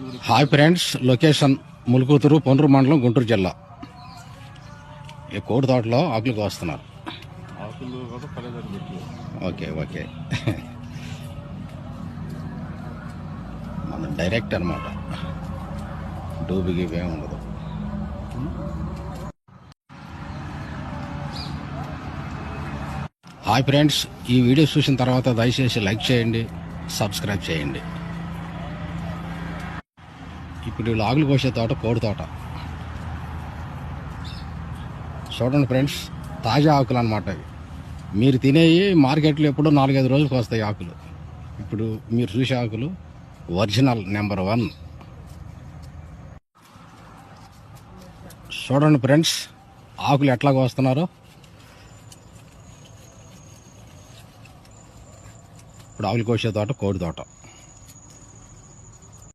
Hi friends, location ములుకూతురు, Ponnuru మండలం, గుంటూరు జిల్లా. ఈ కోడి తోటలో ఆకులు కోస్తున్నారు. ఓకే ఓకే మన డైరెక్ట్ అనమాట, డూబికి ఏమి ఉండదు. హాయ్ ఫ్రెండ్స్, ఈ వీడియో చూసిన తర్వాత దయచేసి లైక్ చేయండి, సబ్స్క్రైబ్ చేయండి. ఇప్పుడు వీళ్ళు ఆకులు కోసే తోట కోడి తోట. చూడండి ఫ్రెండ్స్, తాజా ఆకులు అనమాట ఇవి. మీరు తినేవి మార్కెట్లో ఎప్పుడో 4-5 రోజులకు వస్తాయి ఆకులు. ఇప్పుడు మీరు చూసే ఆకులు ఒరిజినల్ నెంబర్ 1. చూడండి ఫ్రెండ్స్, ఆకులు ఎట్లా కోస్తున్నారో. ఇప్పుడు ఆకులు కోసే తోట కోడి తోట.